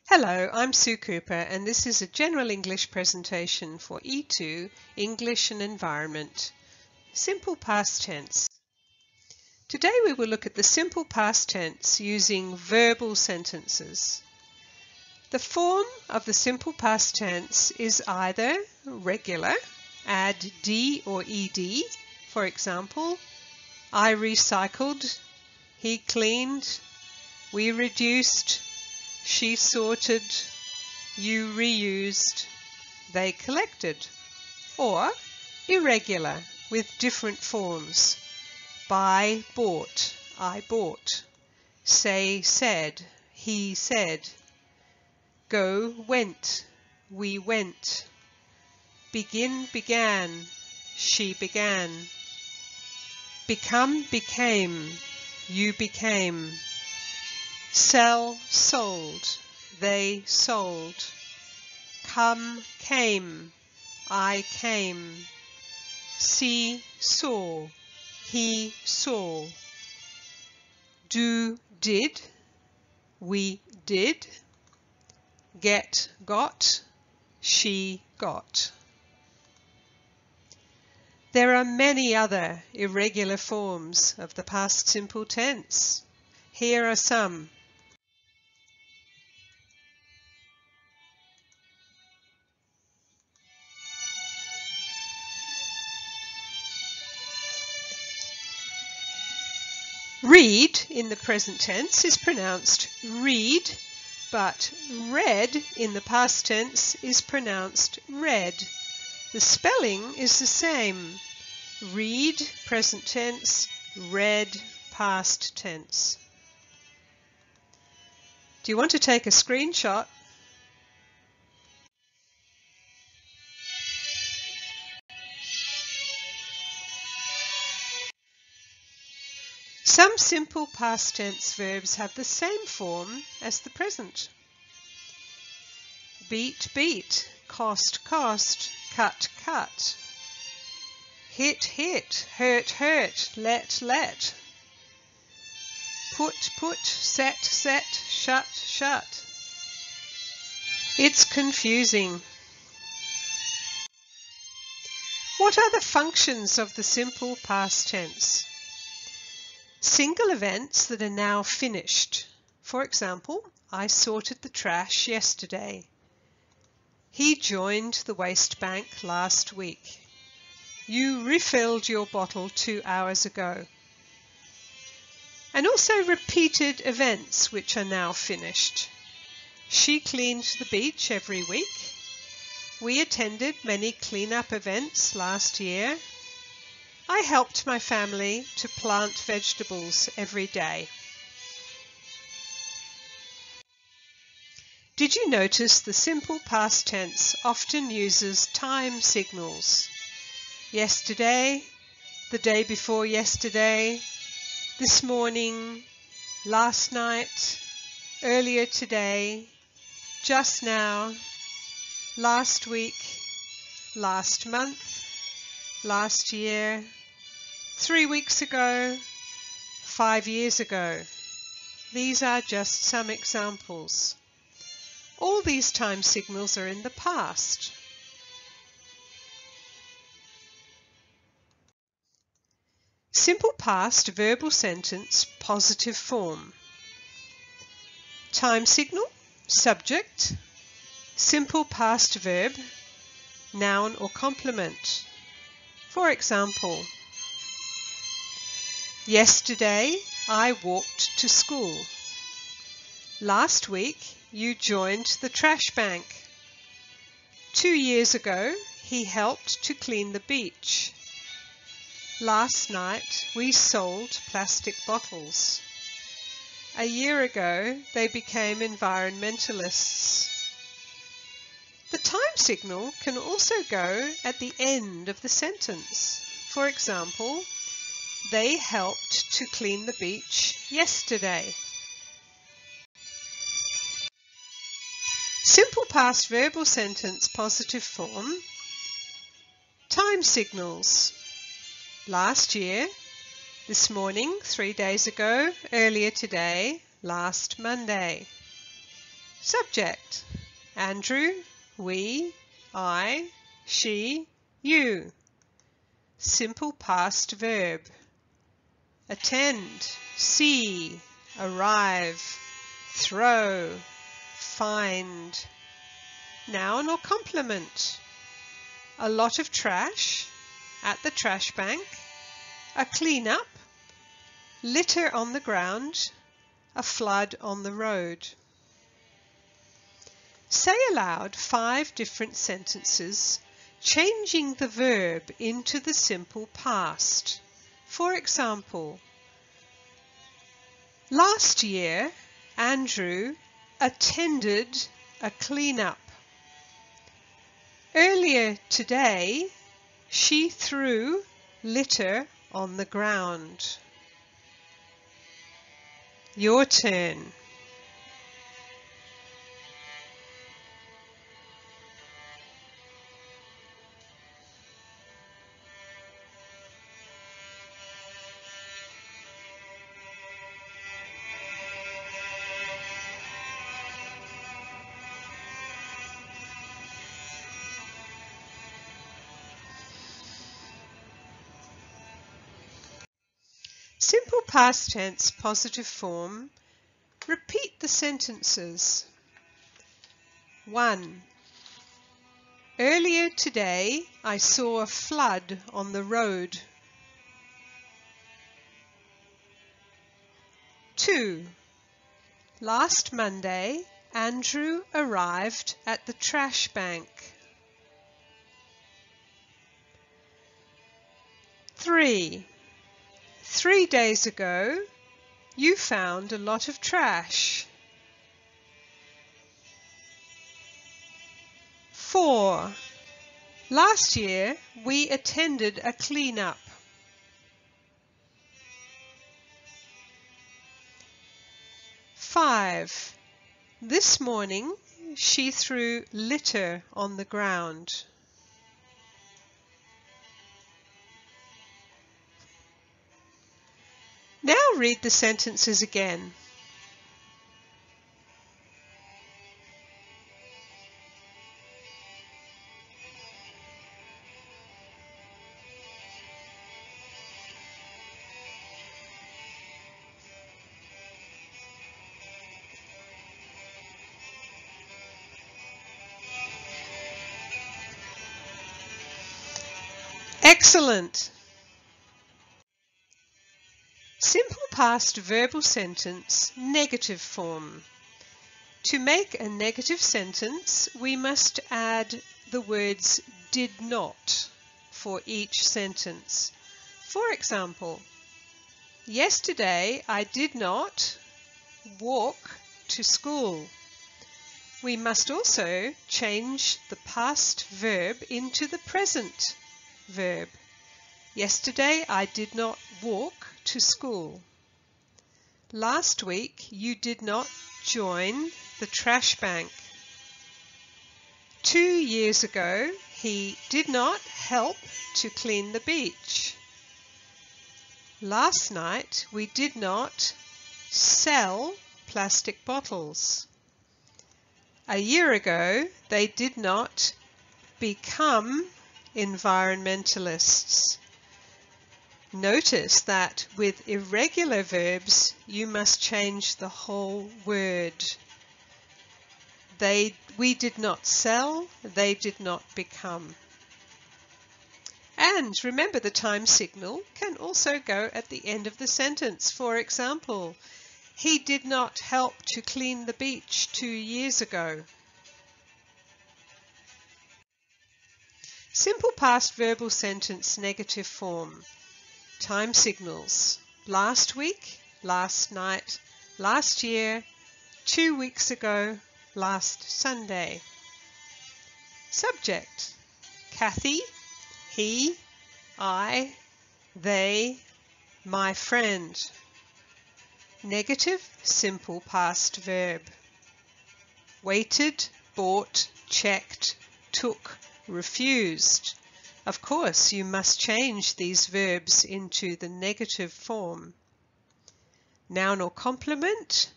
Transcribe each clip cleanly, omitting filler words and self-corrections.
Hello, I'm Sue Cooper and this is a general English presentation for E2, English and Environment. Simple past tense. Today we will look at the simple past tense using verbal sentences. The form of the simple past tense is either regular, add d or ed, for example, I recycled, he cleaned, we reduced, she sorted, you reused, they collected. Or irregular with different forms. Buy, bought, I bought. Say, said, he said. Go, went, we went. Begin, began, she began. Become, became, you became. Sell, sold, they sold. Come, came, I came. See, saw, he saw. Do, did, we did. Get, got, she got. There are many other irregular forms of the past simple tense. Here are some. Read in the present tense is pronounced read, but read in the past tense is pronounced read. The spelling is the same. Read, present tense, read, past tense. Do you want to take a screenshot? Some simple past tense verbs have the same form as the present. Beat, beat, cost, cost, cut, cut. Hit, hit, hurt, hurt, let, let. Put, put, set, set, shut, shut. It's confusing. What are the functions of the simple past tense? Single events that are now finished. For example, I sorted the trash yesterday. He joined the waste bank last week. You refilled your bottle 2 hours ago. And also repeated events which are now finished. She cleaned the beach every week. We attended many clean-up events last year. I helped my family to plant vegetables every day. Did you notice the simple past tense often uses time signals? Yesterday, the day before yesterday, this morning, last night, earlier today, just now, last week, last month, last year, 3 weeks ago, 5 years ago. These are just some examples. All these time signals are in the past. Simple past verbal sentence, positive form. Time signal, subject. Simple past verb, noun or complement. For example, yesterday I walked to school. Last week you joined the trash bank. 2 years ago he helped to clean the beach. Last night we sold plastic bottles. A year ago they became environmentalists. The time signal can also go at the end of the sentence. For example, they helped to clean the beach yesterday. Simple past verbal sentence, positive form. Time signals. Last year, this morning, 3 days ago, earlier today, last Monday. Subject: Andrew, we, I, she, you. Simple past verb: attend, see, arrive, throw, find. Noun or complement: a lot of trash, at the trash bank, a clean-up, litter on the ground, a flood on the road. Say aloud 5 different sentences, changing the verb into the simple past. For example, last year, Andrew attended a clean-up. Earlier today, she threw litter on the ground. Your turn. Simple past tense positive form. Repeat the sentences. 1. Earlier today, I saw a flood on the road. 2. Last Monday, Andrew arrived at the trash bank. 3. 3 days ago, you found a lot of trash. 4. Last year, we attended a clean-up. 5. This morning, she threw litter on the ground. Now read the sentences again. Excellent! Simple past verbal sentence, negative form. To make a negative sentence, we must add the words did not for each sentence. For example, yesterday I did not walk to school. We must also change the past verb into the present verb. Yesterday I did not walk to school. Last week you did not join the trash bank. 2 years ago he did not help to clean the beach. Last night we did not sell plastic bottles. A year ago they did not become environmentalists. Notice that with irregular verbs you must change the whole word. We did not sell, they did not become. And remember, the time signal can also go at the end of the sentence. For example, he did not help to clean the beach 2 years ago. Simple past verbal sentence negative form. Time signals: last week, last night, last year, 2 weeks ago, last Sunday. Subject: Kathy, he, I, they, my friend. Negative simple past verb: waited, bought, checked, took, refused. Of course, you must change these verbs into the negative form. Noun or complement: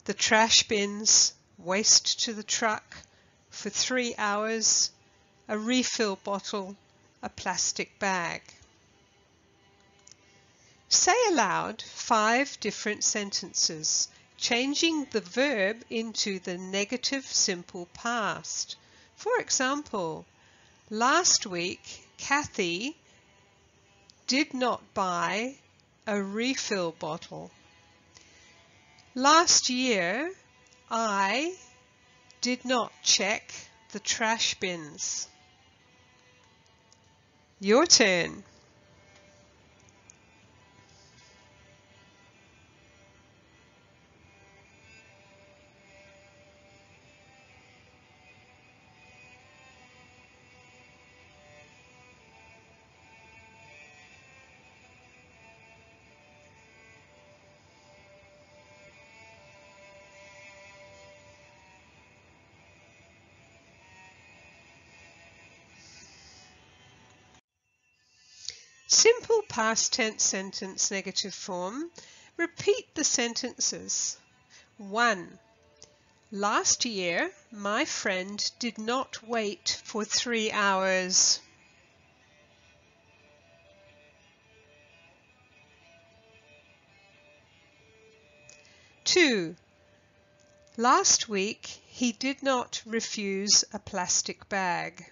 the trash bins waste to the truck, for 3 hours, a refill bottle, a plastic bag. Say aloud 5 different sentences, changing the verb into the negative simple past. For example, last week, Kathy did not buy a refill bottle. Last year, I did not check the trash bins. Your turn. Simple past tense sentence negative form. Repeat the sentences. 1. Last year, my friend did not wait for 3 hours. 2. Last week, he did not refuse a plastic bag.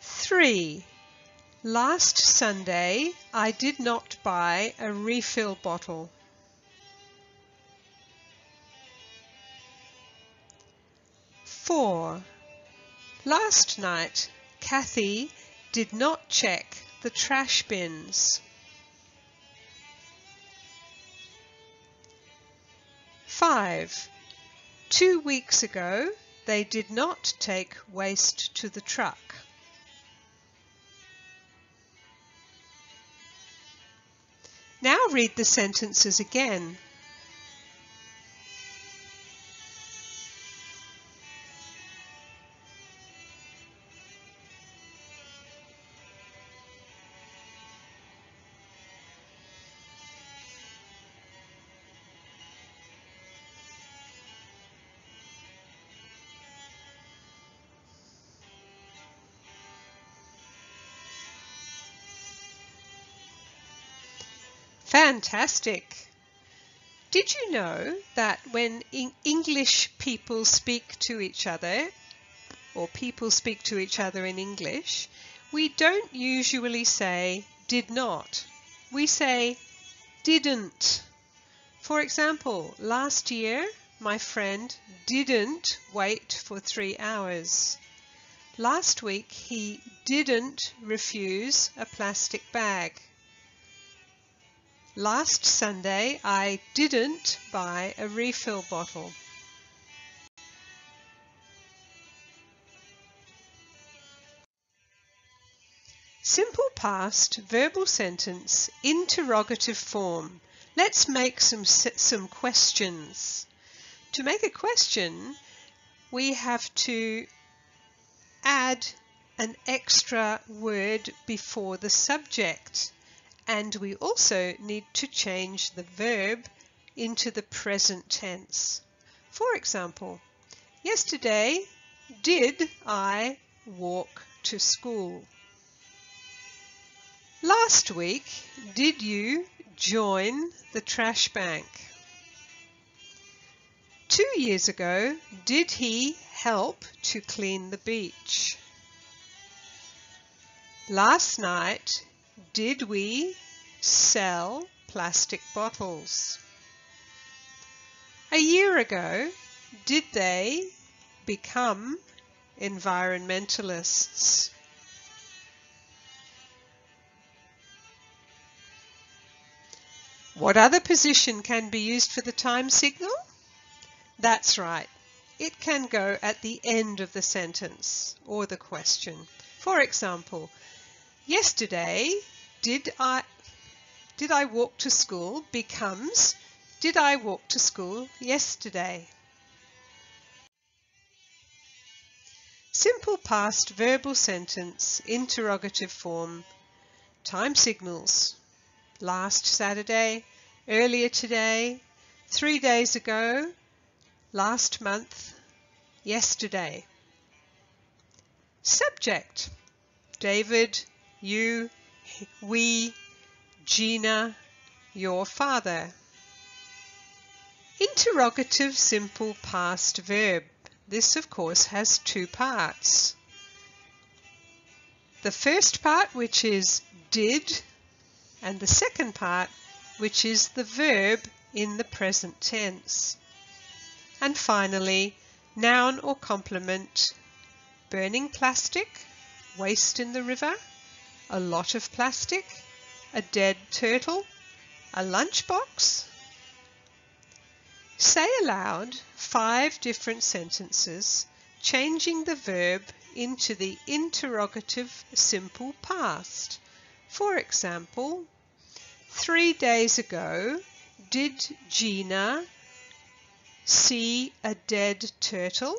3. Last Sunday, I did not buy a refill bottle. 4. Last night, Kathy did not check the trash bins. 5. 2 weeks ago, they did not take waste to the truck. Now read the sentences again. Fantastic! Did you know that when English people speak to each other, or people speak to each other in English, we don't usually say did not. We say didn't. For example, last year my friend didn't wait for 3 hours. Last week he didn't refuse a plastic bag. Last Sunday, I didn't buy a refill bottle. Simple past verbal sentence, interrogative form. Let's make some questions. To make a question, we have to add an extra word before the subject. And we also need to change the verb into the present tense. For example, yesterday, did I walk to school? Last week, did you join the trash bank? 2 years ago, did he help to clean the beach? Last night, did we sell plastic bottles? A year ago, did they become environmentalists? What other position can be used for the time signal? That's right. It can go at the end of the sentence or the question. For example, yesterday, did I walk to school becomes, did I walk to school yesterday? Simple past verbal sentence, interrogative form, time signals. Last Saturday, earlier today, 3 days ago, last month, yesterday. Subject: David, you, we, Gina, your father. Interrogative simple past verb. This, of course, has two parts. The first part, which is did, and the second part, which is the verb in the present tense. And finally, noun or complement: burning plastic, waste in the river, a lot of plastic, a dead turtle, a lunchbox. Say aloud 5 different sentences, changing the verb into the interrogative simple past. For example, 3 days ago, did Gina see a dead turtle?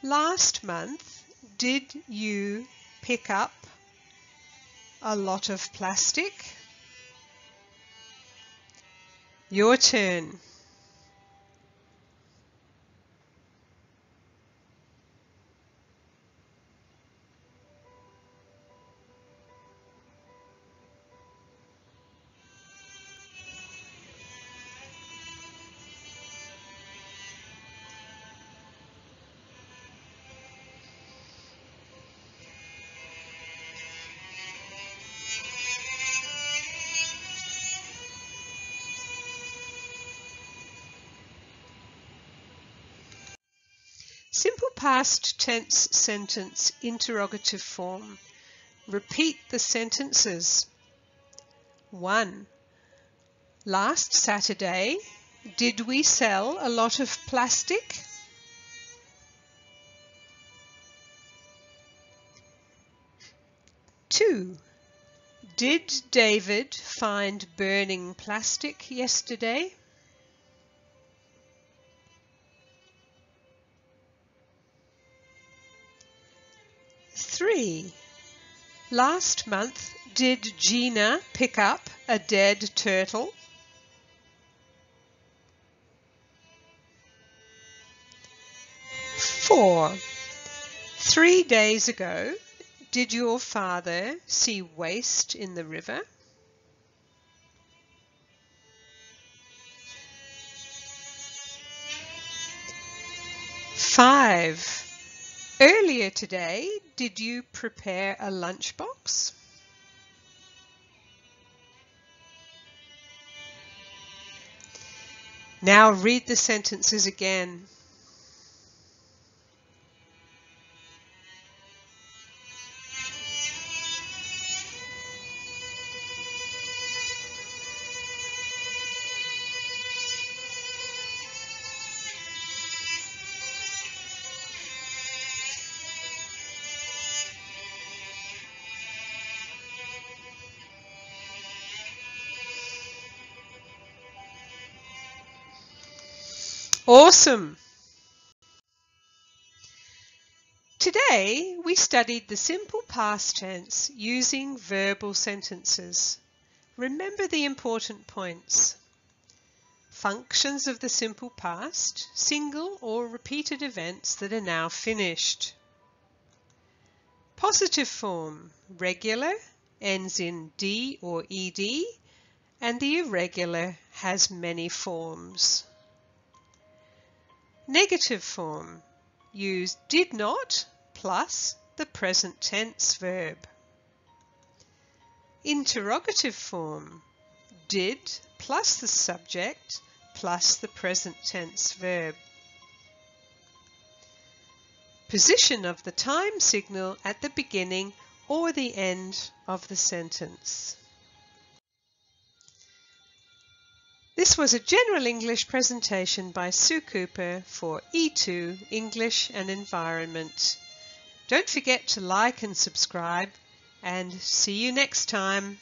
Last month, did you pick up a lot of plastic? Your turn. Simple past tense sentence interrogative form. Repeat the sentences. 1. Last Saturday, did we sell a lot of plastic? 2. Did David find burning plastic yesterday? 3. Last month, did Gina pick up a dead turtle? 4. 3 days ago, did your father see waste in the river? 5. Earlier today, did you prepare a lunchbox? Now read the sentences again. Awesome! Today we studied the simple past tense using verbal sentences. Remember the important points. Functions of the simple past, single or repeated events that are now finished. Positive form, regular, ends in D or ED, and the irregular has many forms. Negative form, use did not plus the present tense verb. Interrogative form, did plus the subject plus the present tense verb. Position of the time signal at the beginning or the end of the sentence. This was a general English presentation by Sue Cooper for E2 English and Environment. Don't forget to like and subscribe, and see you next time.